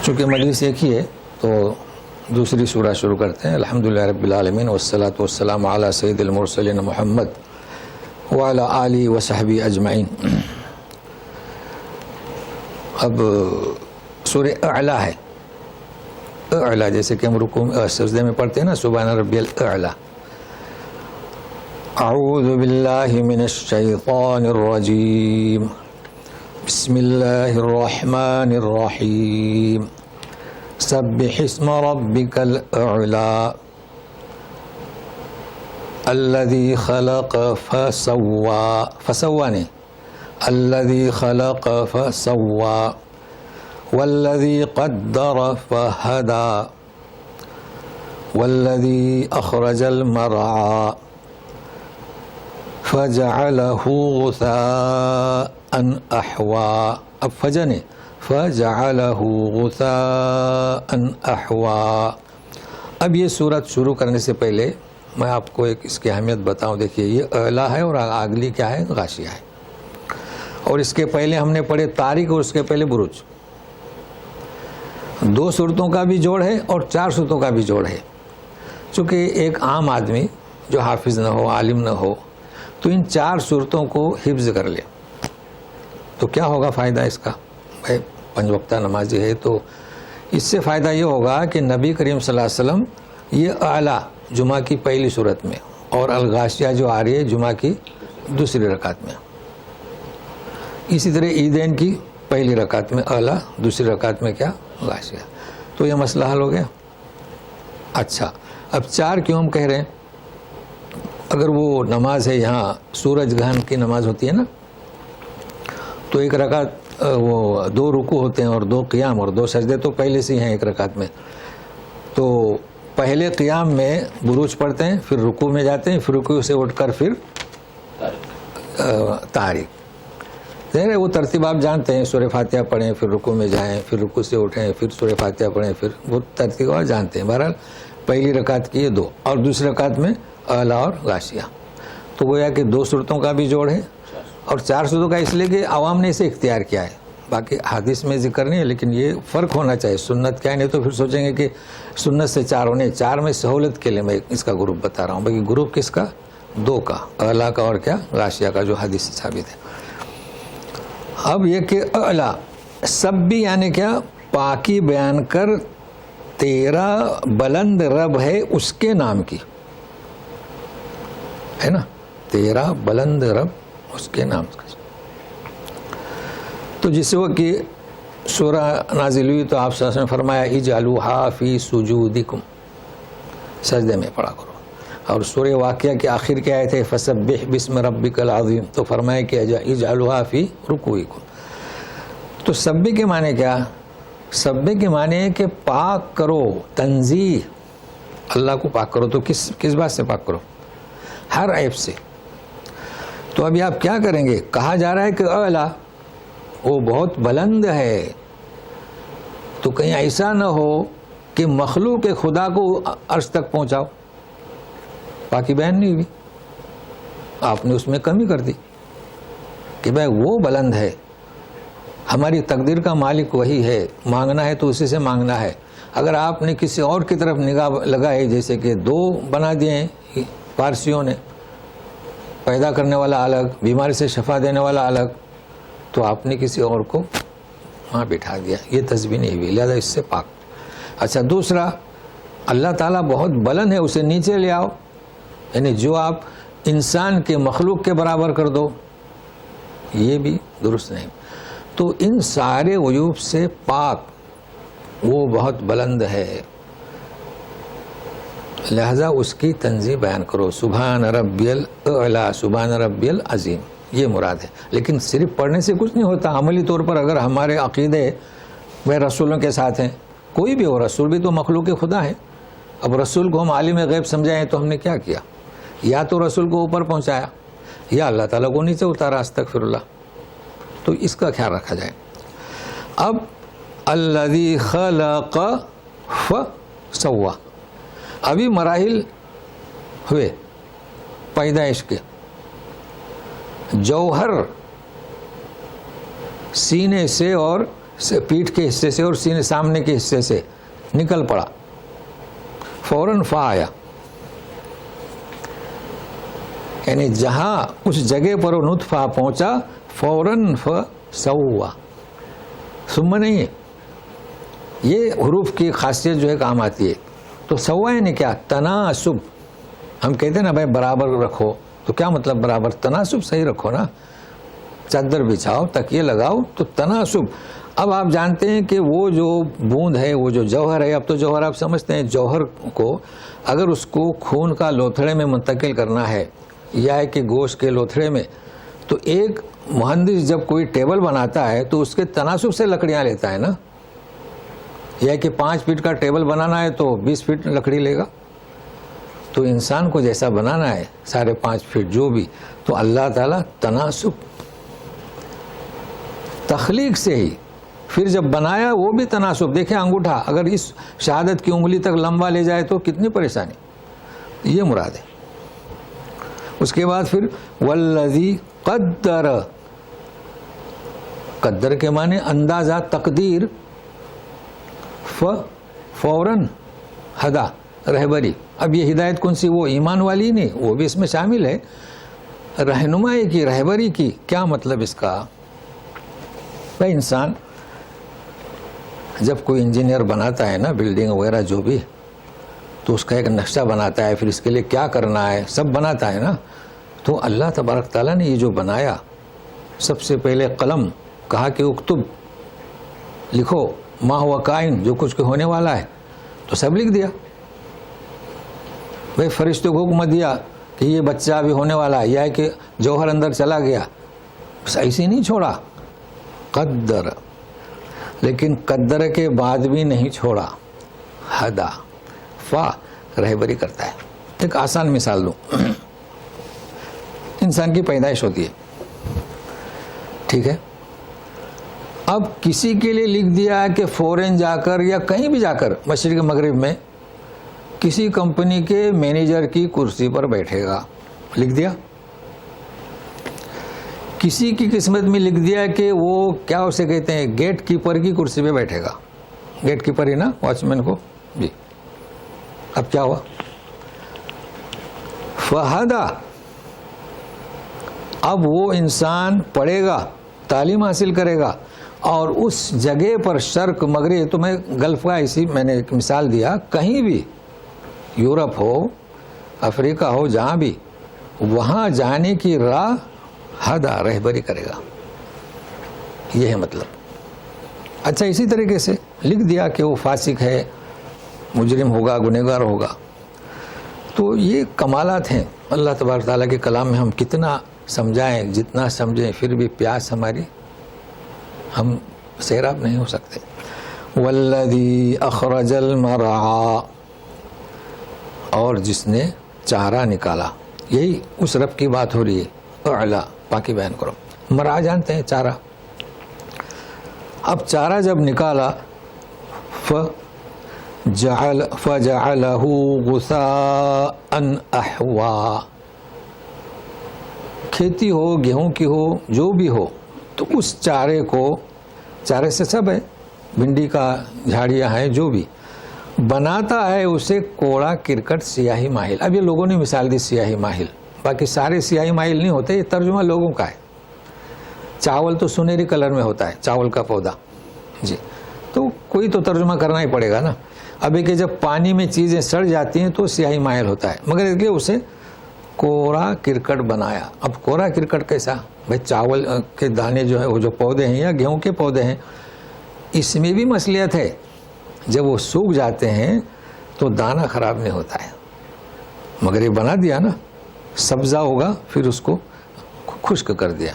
چونکہ مجلس ایک ہی ہے تو دوسری سورہ شروع کرتے ہیں. الحمدللہ رب العالمین والصلاة والسلام علی سید المرسلین محمد وعلی آلہ وصحبہ اجمعین. اب سورہ اعلیٰ ہے. اعلیٰ جیسے کہ ہم رکوع سجدے میں پڑھتے ہیں نا سبحان ربی الاعلیٰ. اعوذ باللہ من الشیطان الرجیم بسم اللہ الرحمن الرحیم سبح اسم ربک الاعلیٰ الذي خلق فسوى الذي خلق فسوى والذي قدر فهدى والذي أخرج المرعى فجعله غثاء أحوى. اب فجنے فجعله غثاء أحوى. اب یہ سورت شروع کرنے سے پہلے میں آپ کو ایک اس کی اہمیت بتاؤں. دیکھیے یہ اعلیٰ ہے اور اگلی کیا ہے؟ غاشیہ ہے. اور اس کے پہلے ہم نے پڑھے طارق اور اس کے پہلے بروج. 2 صورتوں کا بھی جوڑ ہے اور 4 صورتوں کا بھی جوڑ ہے. چونکہ ایک عام آدمی جو حافظ نہ ہو عالم نہ ہو تو ان 4 صورتوں کو حفظ کر لے تو کیا ہوگا فائدہ اس کا؟ بھائی 5 وقتہ نمازی ہے تو اس سے فائدہ یہ ہوگا کہ نبی کریم صلی اللہ علیہ وسلم یہ اعلیٰ جمعہ کی پہلی صورت میں اور الغاشیہ جو آ رہی ہے جمعہ کی دوسری رکعت میں. اسی طرح عیدین کی پہلی رکعت میں اعلیٰ دوسری رکعت میں کیا؟ غاشیہ. تو یہ مسئلہ حل ہو گیا. اچھا اب 4 کیوں ہم کہہ رہے ہیں؟ اگر وہ نماز ہے یہاں سورج گرہن کی نماز ہوتی ہے نا تو ایک رکعت وہ 2 رکوع ہوتے ہیں اور 2 قیام اور 2 سجدے تو پہلے سے ہی ہیں ایک رکعت میں. تو پہلے قیام میں بروج پڑھتے ہیں پھر رکوع میں جاتے ہیں پھر رکوع سے اٹھ کر پھر طارق. ظاہر ہے وہ ترتیب آپ جانتے ہیں. سورہ فاتحہ پڑھیں پھر رکوع میں جائیں پھر رکوع سے اٹھیں پھر سورہ فاتحہ پڑھیں پھر وہ ترتیب آپ جانتے ہیں. بہرحال پہلی رکعت کی یہ 2 اور دوسری رکعت میں اعلیٰ اور غاشیہ. تو گویا کہ 2 صورتوں کا بھی جوڑ ہے اور 4 صورتوں کا اس لیے کہ عوام نے اسے اختیار کیا ہے. باقی حدیث میں ذکر نہیں ہے لیکن یہ فرق ہونا چاہیے. سنت کیا ہے؟ نہیں تو پھر سوچیں گے کہ سنت سے 4 ہونے 4 میں سہولت کے لیے میں اس کا گروپ بتا رہا ہوں. باقی گروپ کس کا؟ 2 کا اعلیٰ کا اور کیا؟ غاشیہ کا جو حدیث سے ثابت ہے. اب یہ کہ اعلیٰ سب بھی یعنی کیا؟ پاکی بیان کر تیرا بلند رب ہے اس کے نام کی ہے نا. تیرا بلند رب اس کے نام کا. تو جس وقت کی سورہ نازل ہوئی تو آپ صلی اللہ علیہ وسلم نے فرمایا اجعلوہا فی سجودکم، سجدے میں پڑھا کرو. اور سورہ واقعہ کے آخر کے آئے تھے فسبح بسم ربک العظیم تو فرمایا کہ اجعلوہا فی رکوعکم. تو سبح کے معنی کیا؟ سبح کے معنی ہے کہ پاک کرو، تنزیہ، اللہ کو پاک کرو. تو کس بات سے پاک کرو؟ ہر عیب سے. تو ابھی آپ کیا کریں گے؟ کہا جا رہا ہے کہ اعلیٰ وہ بہت بلند ہے. تو کہیں ایسا نہ ہو کہ مخلوق خدا کو عرش تک پہنچاؤ. باقی بیان نہیں ہوئی، آپ نے اس میں کمی کر دی کہ بھائی وہ بلند ہے، ہماری تقدیر کا مالک وہی ہے، مانگنا ہے تو اسی سے مانگنا ہے. اگر آپ نے کسی اور کی طرف نگاہ لگائی جیسے کہ 2 بنا دیے ہیں پارسیوں نے، پیدا کرنے والا الگ، بیماری سے شفا دینے والا الگ، تو آپ نے کسی اور کو وہاں بٹھا دیا. یہ تسبیح نہیں ہوئی، لہذا اس سے پاک. اچھا دوسرا اللہ تعالیٰ بہت بلند ہے، اسے نیچے لے آؤ. یعنی جو آپ انسان کے مخلوق کے برابر کر دو، یہ بھی درست نہیں. تو ان سارے عیوب سے پاک، وہ بہت بلند ہے، لہذا اس کی تنزیہ بیان کرو. سبحان ربی الاعلیٰ سبحان ربی العظیم، یہ مراد ہے. لیکن صرف پڑھنے سے کچھ نہیں ہوتا. عملی طور پر اگر ہمارے عقیدے وہ رسولوں کے ساتھ ہیں، کوئی بھی ہو، رسول بھی تو مخلوق خدا ہے. اب رسول کو ہم عالم غیب سمجھائیں تو ہم نے کیا کیا؟ یا تو رسول کو اوپر پہنچایا یا اللہ تعالیٰ کو نیچے اتارا، استغفر اللہ. تو اس کا خیال رکھا جائے. اب الذی خلق فسوى، ابھی مراحل ہوئے پیدائش کے. جوہر سینے سے اور سے پیٹھ کے حصے سے اور سینے سامنے کے حصے سے نکل پڑا. فوراً فا آیا، یعنی جہاں اس جگہ پر وہ نطفہ پہنچا فوراً فسوا. ثم نہیں، یہ حروف کی خاصیت جو ہے کام آتی ہے. تو سوا یعنی کیا؟ تناسب. ہم کہتے ہیں نا بھائی برابر رکھو، تو کیا مطلب برابر؟ تناسب صحیح رکھو نا. چادر بچھاؤ، تکیے لگاؤ، تو تناسب. اب آپ جانتے ہیں کہ وہ جو بوند ہے، وہ جو جوہر ہے، اب تو جوہر آپ سمجھتے ہیں، جوہر کو اگر اس کو خون کا لوتھڑے میں منتقل کرنا ہے یا کہ گوشت کے لوتھڑے میں، تو ایک مہندس جب کوئی ٹیبل بناتا ہے تو اس کے تناسب سے لکڑیاں لیتا ہے نا. یا کہ 5 فٹ کا ٹیبل بنانا ہے تو 20 فٹ لکڑی لے گا. تو انسان کو جیسا بنانا ہے 5.5 فٹ جو بھی، تو اللہ تعالیٰ تناسب تخلیق سے ہی پھر جب بنایا وہ بھی تناسب. دیکھیں انگوٹھا اگر اس شہادت کی انگلی تک لمبا لے جائے تو کتنی پریشانی. یہ مراد ہے. اس کے بعد پھر والذی قدر، قدر کے معنی اندازہ، تقدیر. فوراً ہدا، رہبری. اب یہ ہدایت کون سی؟ وہ ایمان والی نہیں، وہ بھی اس میں شامل ہے. رہنمائی کی، رہبری کی. کیا مطلب اس کا؟ بھائی انسان جب کوئی انجینئر بناتا ہے نا بلڈنگ وغیرہ جو بھی، تو اس کا ایک نقشہ بناتا ہے، پھر اس کے لیے کیا کرنا ہے سب بناتا ہے نا. تو اللہ تبارک تعالیٰ نے یہ جو بنایا، سب سے پہلے قلم، کہا کہ اکتب، لکھو ما ہوا کائن، جو کچھ ہونے والا ہے، تو سب لکھ دیا. بھائی فرشتوں کو حکم دیا کہ یہ بچہ بھی ہونے والا ہے، یا کہ جوہر اندر چلا گیا، بس ایسے نہیں چھوڑا. قدر، لیکن قدر کے بعد بھی نہیں چھوڑا. ہدا، فا رہبری کرتا ہے. ایک آسان مثال دوں. انسان کی پیدائش ہوتی ہے، ٹھیک ہے. اب کسی کے لیے لکھ دیا کہ فورن جا کر یا کہیں بھی جا کر مشرق مغرب میں کسی کمپنی کے مینیجر کی کرسی پر بیٹھے گا، لکھ دیا. کسی کی قسمت میں لکھ دیا کہ وہ کیا اسے کہتے ہیں، گیٹ کیپر کی کرسی پہ بیٹھے گا. گیٹ کیپر ہی نا، واچ مین کو جی. اب کیا ہوا؟ فہدا. اب وہ انسان پڑھے گا، تعلیم حاصل کرے گا، اور اس جگہ پر شرق مغرب، تو میں گلف کا اسی میں نے ایک مثال دیا، کہیں بھی یورپ ہو، افریقہ ہو، جہاں بھی، وہاں جانے کی راہ ہدا، رہبری کرے گا. یہ ہے مطلب. اچھا اسی طریقے سے لکھ دیا کہ وہ فاسق ہے، مجرم ہوگا، گنہگار ہوگا. تو یہ کمالات ہیں اللہ تبارک تعالیٰ کے کلام میں. ہم کتنا سمجھائیں، جتنا سمجھیں، پھر بھی پیاس ہماری، ہم سیراب نہیں ہو سکتے. والذی اخرج المرعى، اور جس نے چارہ نکالا. یہی اس رب کی بات ہو رہی ہے. اعلیٰ، باقی بیان کرو. مرعا جانتے ہیں چارہ. اب چارہ جب نکالا، فجعلہ غثاء احوا. کھیتی ہو، گیہوں کی ہو، جو بھی ہو، تو اس چارے کو، چارے سے سب ہے، بھنڈی کا جھاڑیاں ہیں، جو بھی بناتا ہے اسے کوڑا کرکٹ سیاہی ماہل. اب یہ لوگوں نے مثال دی سیاہی ماہل، باقی سارے سیاہی ماہل نہیں ہوتے، یہ ترجمہ لوگوں کا ہے. چاول تو سنہری کلر میں ہوتا ہے، چاول کا پودا جی. تو کوئی تو ترجمہ کرنا ہی پڑے گا نا. ابھی کہ جب پانی میں چیزیں سڑ جاتی ہیں تو سیاہی مائل ہوتا ہے، مگر اس لیے اسے کوڑا کرکٹ بنایا. اب کوڑا کرکٹ کیسا؟ بھائی چاول کے دانے جو ہے، وہ جو پودے ہیں یا گیہوں کے پودے ہیں، اس میں بھی مصلیت ہے. جب وہ سوکھ جاتے ہیں تو دانہ خراب نہیں ہوتا ہے، مگر یہ بنا دیا نا، سبزہ ہوگا، پھر اس کو خشک کر دیا.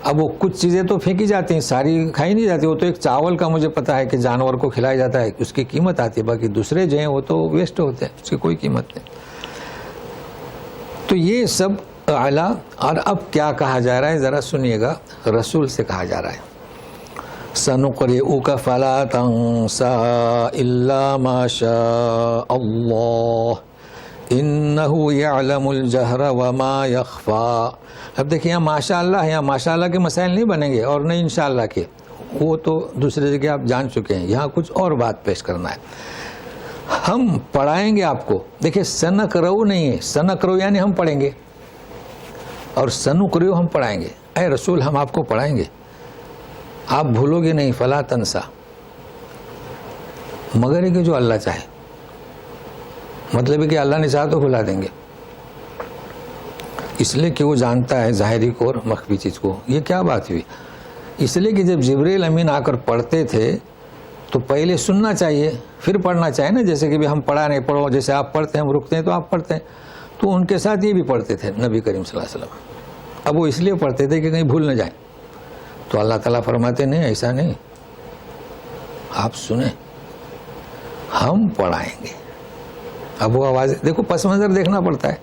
اب وہ کچھ چیزیں تو پھینکی جاتی ہیں، ساری کھائی نہیں جاتی. وہ تو ایک چاول کا مجھے پتا ہے کہ جانور کو کھلایا جاتا ہے، اس کی قیمت آتی ہے، باقی دوسرے جو ہیں وہ تو ویسٹ ہوتے ہیں، اس کی کوئی قیمت نہیں. تو یہ سب اعلیٰ. اور اب کیا کہا جا رہا ہے ذرا سنیے گا، رسول سے کہا جا رہا ہے. سَنُقْرِئُكَ فَلَا تَنْسَىٰ إِلَّا مَا شَاءَ اللَّهُ إِنَّهُ يَعْلَمُ الْجَهْرَ وَمَا يَخْفَىٰ. اب دیکھیں یہاں ماشاء اللہ ہے، یہاں ماشاء اللہ کے مسائل نہیں بنیں گے اور نہیں انشاءاللہ کے. وہ تو دوسری جگہ آپ جان چکے ہیں. یہاں کچھ اور بات پیش کرنا ہے. ہم پڑھائیں گے آپ کو. دیکھیں سنقرؤ نہیں ہے, سنقرؤ یعنی ہم پڑھیں گے, اور سنقرؤ ہم پڑھائیں گے. اے رسول ہم آپ کو پڑھائیں گے, آپ بھولو گے نہیں. فلا تنسا, مگر یہ کہ جو اللہ چاہے. مطلب ہے کہ اللہ نے چاہا تو بھلا دیں گے, اس لیے کہ وہ جانتا ہے ظاہری کو اور مخفی چیز کو. یہ کیا بات ہوئی؟ اس لیے کہ جب جبریل امین آ کر پڑھتے تھے تو پہلے سننا چاہیے پھر پڑھنا چاہیے نا. جیسے کہ ہم پڑھا نہیں, پڑھو, جیسے آپ پڑھتے ہیں ہم رکتے ہیں تو آپ پڑھتے ہیں, تو ان کے ساتھ یہ بھی پڑھتے تھے نبی کریم صلی اللہ علیہ وسلم. اب وہ اس لیے پڑھتے تھے کہ کہیں بھول نہ جائیں. تو اللہ تعالیٰ فرماتے نہیں, ایسا نہیں, آپ سنیں, ہم پڑھائیں گے. اب وہ آواز دیکھو, پس منظر دیکھنا پڑتا ہے.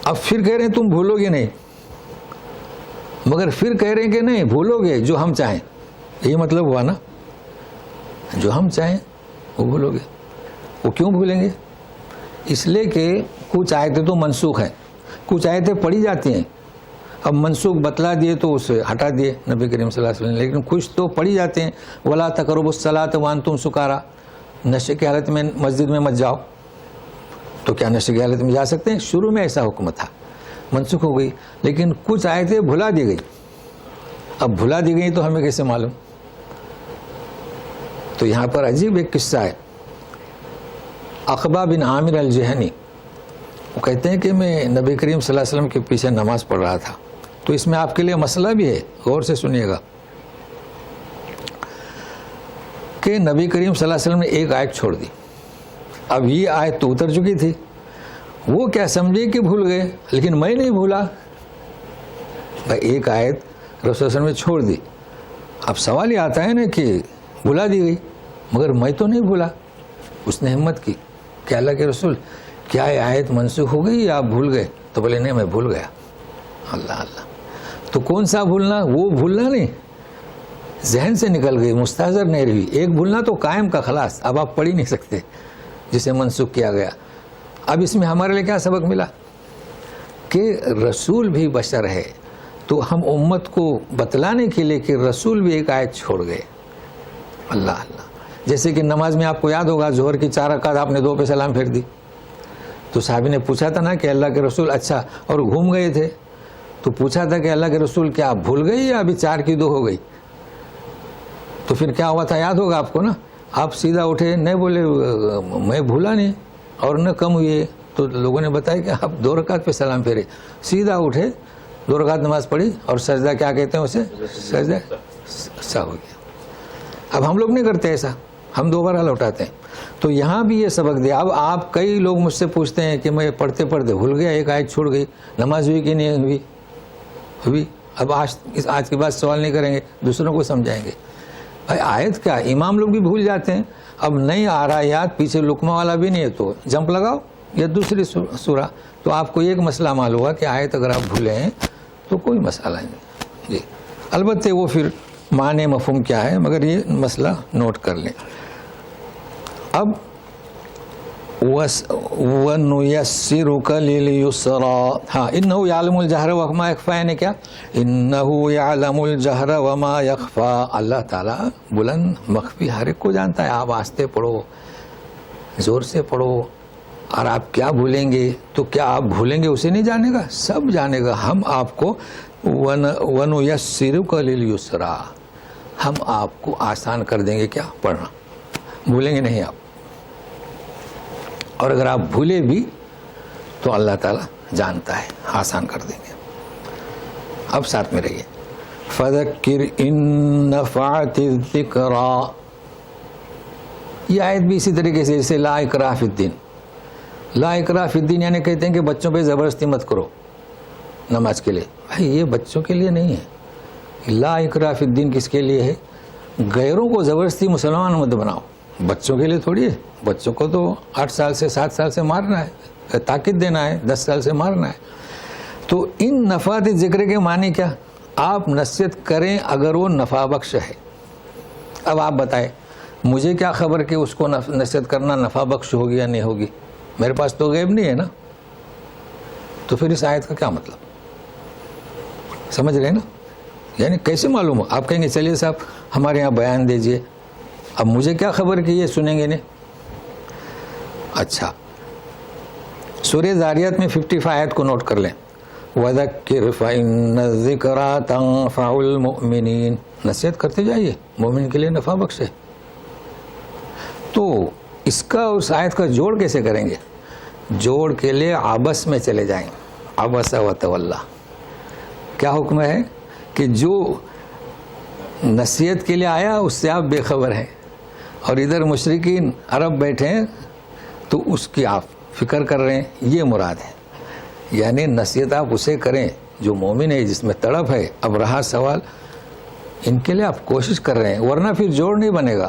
اب پھر کہہ رہے ہیں تم بھولو گے نہیں, مگر پھر کہہ رہے ہیں کہ نہیں بھولو گے جو ہم چاہیں. یہی مطلب ہوا نا, جو ہم چاہیں وہ بھولو گے. وہ کیوں بھولیں گے؟ اس لیے کہ کچھ آیتیں تو منسوخ ہیں, کچھ آیتیں پڑھی جاتی ہیں. اب منسوخ بتلا دیے تو اسے ہٹا دیے نبی کریم صلی اللہ علیہ وسلم, لیکن کچھ تو پڑھی جاتے ہیں. ولا تقربوا الصلاۃ وانتم سکارا, نشے کی حالت میں مسجد میں مت جاؤ. تو کیا نشے کی حالت میں جا سکتے ہیں؟ شروع میں ایسا حکم تھا, منسوخ ہو گئی. لیکن کچھ آیتیں بھلا دی گئی. اب بھلا دی گئی تو ہمیں کیسے معلوم؟ تو یہاں پر عجیب ایک قصہ ہے. عقبہ بن عامر الجہنی وہ کہتے ہیں کہ میں نبی کریم صلی اللہ علیہ وسلم کے پیچھے نماز پڑھ رہا تھا. تو اس میں آپ کے لیے مسئلہ بھی ہے, غور سے سنیے گا. کہ نبی کریم صلی اللہ علیہ وسلم نے ایک آیت چھوڑ دی. اب یہ آیت تو اتر چکی تھی, وہ کیا سمجھے کہ بھول گئے, لیکن میں نہیں بھولا. بھائی ایک آیت رسول صلی اللہ علیہ وسلم نے چھوڑ دی. اب سوال یہ آتا ہے نا کہ بھلا دی گئی, مگر میں تو نہیں بھولا. اس نے ہمت کی کہ اللہ کے رسول کیا یہ آیت منسوخ ہو گئی یا آپ بھول گئے؟ تو بولے نہیں میں بھول گیا. اللہ اللہ. تو کون سا بھولنا؟ وہ بھولنا نہیں, ذہن سے نکل گئی, مستحضر نہیں رہی. ایک بھولنا تو قائم کا خلاص, اب آپ پڑھ ہی نہیں سکتے جسے منسوخ کیا گیا. اب اس میں ہمارے لیے کیا سبق ملا؟ کہ رسول بھی بشر ہے, تو ہم امت کو بتلانے کے لیے کہ رسول بھی ایک آیت چھوڑ گئے. اللہ اللہ. جیسے کہ نماز میں آپ کو یاد ہوگا ظہر کی 4 رکعت آپ نے 2 پہ سلام پھیر دی. تو صحابی نے پوچھا تھا نا کہ اللہ کے رسول, اچھا, اور گھوم گئے تھے تو پوچھا تھا کہ اللہ کے رسول کیا آپ بھول گئی یا ابھی 4 کی 2 ہو گئی؟ تو پھر کیا ہوا تھا یاد ہوگا آپ کو نا. آپ سیدھا اٹھے, نہیں بولے میں بھولا نہیں اور نہ کم ہوئے. تو لوگوں نے بتایا کہ آپ 2 رکعت پہ سلام پھیرے. سیدھا اٹھے, 2 رکعت نماز پڑھی, اور سجدہ کیا کہتے ہیں اسے؟ سجدہ سہو ہو گیا. اب ہم لوگ نہیں کرتے ایسا, ہم دوبارہ لوٹاتے ہیں. تو یہاں بھی یہ سبق دیا. اب آپ کئی لوگ مجھ سے پوچھتے ہیں کہ میں پڑھتے پڑھتے بھول گیا, ایک آیت چھوڑ گئی, نماز ہوئی کہ نہیں ہوئی؟ ہوئی. اب آج کے بعد سوال نہیں کریں گے, دوسروں کو سمجھائیں گے. بھائی آیت کیا, امام لوگ بھی بھول جاتے ہیں. اب نہیں آ رہا یاد, پیچھے لقمہ والا بھی نہیں ہے تو جمپ لگاؤ یا دوسری سورہ. تو آپ کو ایک مسئلہ معلوم ہوگا کہ آیت اگر آپ بھولے ہیں تو کوئی مسئلہ نہیں جی. البتہ وہ پھر معنی مفہوم کیا ہے, مگر یہ مسئلہ نوٹ کر لیں. اب وَنُيَسِّرُكَ لِلْيُسْرَىٰ, ہاں, اِنَّهُ يَعْلَمُ الْجَهْرَ وَمَا يَخْفَىٰ, یعنی کیا؟ اِنَّهُ يَعْلَمُ الْجَهْرَ وَمَا يَخْفَىٰ. اللہ تعالیٰ بلند مخفی ہر ایک کو جانتا ہے. آپ آہستہ پڑھو, زور سے پڑھو, اور آپ کیا بھولیں گے تو کیا آپ بھولیں گے اسے نہیں جانے گا؟ سب جانے گا. ہم آپ کو وَنُيَسِّرُكَ لِلْيُسْرَىٰ, ہم آپ کو آسان کر دیں گے کیا پڑھنا, بھولیں گے نہیں آپ. اور اگر آپ بھولے بھی تو اللہ تعالیٰ جانتا ہے, آسان کر دیں گے. اب ساتھ میں رہیے. فَذَكِّرْ إِن نَّفَعَتِ الذِّكْرَىٰ, یہ آیت بھی اسی طریقے سے جیسے لا اکراہ فی الدین. لا اکراہ فی الدین یعنی کہتے ہیں کہ بچوں پہ زبردستی مت کرو نماز کے لیے. بھائی یہ بچوں کے لیے نہیں ہے. لا اکراہ فی الدین کس کے لیے ہے؟ غیروں کو زبردستی مسلمان مت بناؤ, بچوں کے لیے تھوڑی ہے. بچوں کو تو 8 سال سے 7 سال سے مارنا ہے, طاقت دینا ہے, 10 سال سے مارنا ہے. تو ان نفعات ذکر کے معنی کیا؟ آپ نصیحت کریں اگر وہ نفع بخش ہے. اب آپ بتائیں, مجھے کیا خبر کہ اس کو نصیحت کرنا نفع بخش ہوگی یا نہیں ہوگی؟ میرے پاس تو غیب نہیں ہے نا. تو پھر اس آیت کا کیا مطلب؟ سمجھ رہے نا؟ یعنی کیسے معلوم ہو؟ آپ کہیں گے چلیے صاحب ہمارے یہاں بیان دیجئے. اب مجھے کیا خبر کہ یہ سنیں گے نہیں. اچھا سورہ ذاریات میں 55 آیت کو نوٹ کر لیں. وَذَكِّرْ فَإِنَّ الذِّكْرَىٰ تَنفَعُ الْمُؤْمِنِينَ. نصیحت کرتے جائیے، مومن کے لیے نفع بخش ہے. تو اس کا اس آیت کا جوڑ کیسے کریں گے؟ جوڑ کے لیے عبس میں چلے جائیں. عبس و تولا کیا حکم ہے کہ جو نصیحت کے لیے آیا اس سے آپ بے خبر ہیں، اور ادھر مشرکین عرب بیٹھے ہیں تو اس کی آپ فکر کر رہے ہیں. یہ مراد ہے. یعنی نصیحت آپ اسے کریں جو مومن ہے، جس میں تڑپ ہے. اب رہا سوال، ان کے لیے آپ کوشش کر رہے ہیں، ورنہ پھر جوڑ نہیں بنے گا.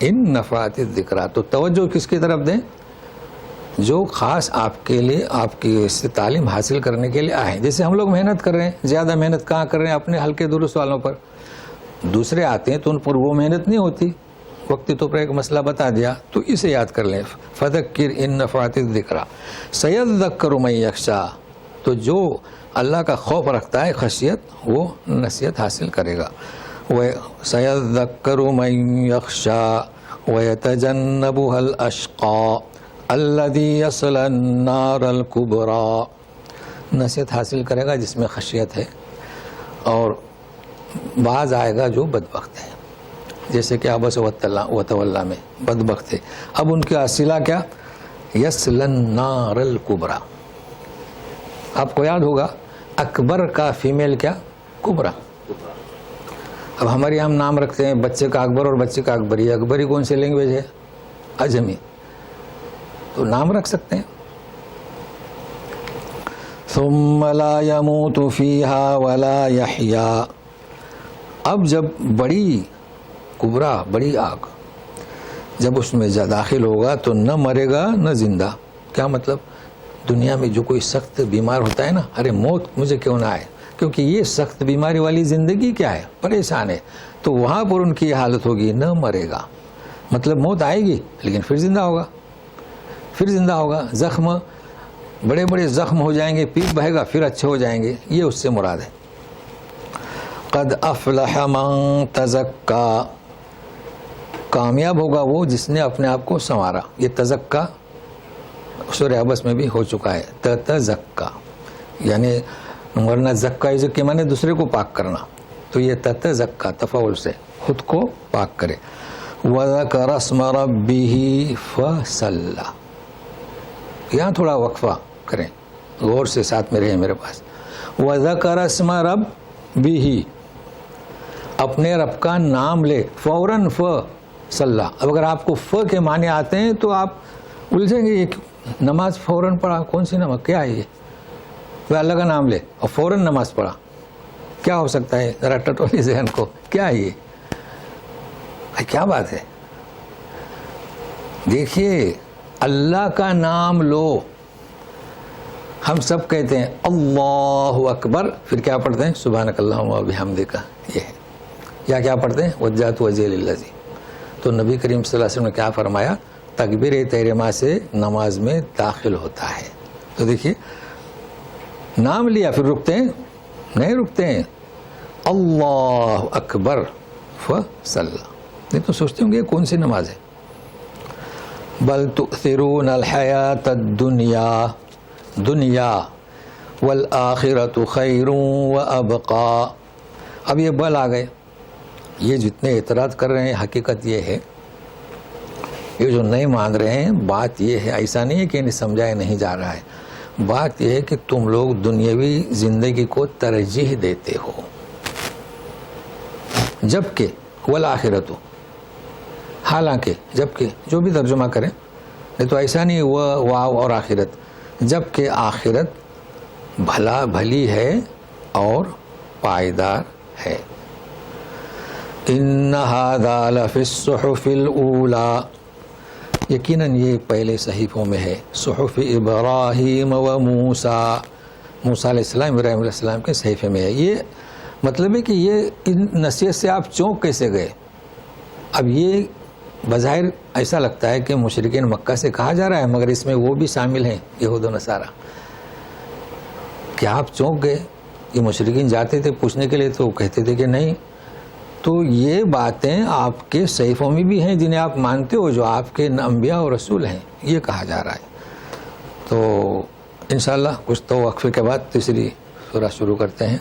ان نفعات الذکریٰ. تو توجہ کس کی طرف دیں؟ جو خاص آپ کے لیے، آپ کی اس سے تعلیم حاصل کرنے کے لیے آئے. جیسے ہم لوگ محنت کر رہے ہیں، زیادہ محنت کہاں کر رہے ہیں؟ اپنے ہلکے درست والوں پر. دوسرے آتے ہیں تو ان پر وہ محنت نہیں ہوتی. وقتی طور پر ایک مسئلہ بتا دیا تو اسے یاد کر لیں. فذکر ان نفعات الذکریٰ سیذکر من یخشیٰ. تو جو اللہ کا خوف رکھتا ہے، خشیت، وہ نصیحت حاصل کرے گا. سیذکر من یخشیٰ ویتجنبها الاشقیٰ الذی یصلی النار الکبریٰ. نصیحت حاصل کرے گا جس میں خشیت ہے، اور بعض آئے گا جو بدبخت ہے، جیسے کہ عبس و تولا میں بدبخت ہے. اب ان کی اصلہ کیا؟ یصلی النار الکبریٰ. آپ کو یاد ہوگا اکبر کا فیمیل کیا؟ کبریٰ. اب ہمارے ہم نام رکھتے ہیں بچے کا اکبر اور بچے کا اکبری. اکبری کون سی لینگویج ہے؟ عجمی. تو نام رکھ سکتے ہیں. ثم لا يموت فيها ولا يحيا. اب جب بڑی کبریٰ، بڑی آگ، جب اس میں داخل ہوگا تو نہ مرے گا نہ زندہ. کیا مطلب؟ دنیا میں جو کوئی سخت بیمار ہوتا ہے نا، ارے موت مجھے کیوں نہ آئے، کیونکہ یہ سخت بیماری والی زندگی کیا ہے، پریشان ہے. تو وہاں پر ان کی حالت ہوگی نہ مرے گا، مطلب موت آئے گی لیکن پھر زندہ ہوگا، پھر زندہ ہوگا. زخم، بڑے بڑے زخم ہو جائیں گے، پیپ بہے گا، پھر اچھے ہو جائیں گے. یہ اس سے مراد ہے. قد افلح من تزکا. کامیاب ہوگا وہ جس نے اپنے آپ کو سنوارا. یہ تزکا سورہ عبس میں بھی ہو چکا ہے. تزکا یعنی، ورنہ زکا کے معنی دوسرے کو پاک کرنا. تو یہ تزکا تفاعل سے خود کو پاک کرے. وذکر اسم ربہ فصلی. یہاں تھوڑا وقفہ کریں، غور سے ساتھ میں رہے میرے پاس. وذکر اسم ربہ، اپنے رب کا نام لے. فوراً فصلی. اب اگر آپ کو ف کے معنی آتے ہیں تو آپ الجھیں گے، یہ نماز فوراً پڑھا، کون سی نماز، کیا ہے یہ؟ وہ اللہ کا نام لے اور فوراً نماز پڑھا، کیا ہو سکتا ہے؟ ذرا ٹٹولی ذہن کو، کیا ہے یہ؟ کیا بات ہے؟ دیکھیے اللہ کا نام لو. ہم سب کہتے ہیں اللہ اکبر، پھر کیا پڑھتے ہیں؟ سبحانک اللہم و بحمدک. یہ ہے. یا کیا پڑھتے ہیں؟ وجہت وجہی للذی. تو نبی کریم صلی اللہ علیہ وسلم نے کیا فرمایا؟ تکبیر تحریمہ سے نماز میں داخل ہوتا ہے. تو دیکھیے نام لیا پھر رکتے ہیں؟ نہیں رکتے ہیں. اللہ اکبر فصلی. نہیں تو سوچتے ہوں گے کون سی نماز ہے. بل تؤثرون الحیات الدنیا، دنیا، والآخرۃ خیر وابقا. اب یہ بل آ گئے. یہ جتنے اعتراض کر رہے ہیں حقیقت یہ ہے، یہ جو نہیں مان رہے ہیں، بات یہ ہے، ایسا نہیں ہے کہ انہیں سمجھایا نہیں جا رہا ہے. بات یہ ہے کہ تم لوگ دنیاوی زندگی کو ترجیح دیتے ہو، جبکہ والآخرۃ، حالانکہ، جبکہ، جو بھی ترجمہ کریں، نہیں تو ایسا نہیں واو اور آخرت، جبکہ آخرت بھلی ہے اور پائیدار ہے. ان ھذا لفی الصحف الاولی. یقیناً یہ پہلے صحیفوں میں ہے. صحف ابراہیم و موسیٰ، موسیٰ علیہ السلام، ابراہیم علیہ السلام کے صحیفے میں ہے. یہ مطلب ہے کہ یہ ان نصیحت سے آپ چونک کیسے گئے؟ اب یہ بظاہر ایسا لگتا ہے کہ مشرکین مکہ سے کہا جا رہا ہے، مگر اس میں وہ بھی شامل ہیں، یہود و نصارہ. کیا آپ چونک گئے؟ یہ مشرکین جاتے تھے پوچھنے کے لیے تو کہتے تھے کہ نہیں، تو یہ باتیں آپ کے صحیفوں میں بھی ہیں جنہیں آپ مانتے ہو، جو آپ کے انبیاء اور رسول ہیں، یہ کہا جا رہا ہے۔ تو انشاءاللہ کچھ تو وقفے کے بعد تیسری سورہ شروع کرتے ہیں۔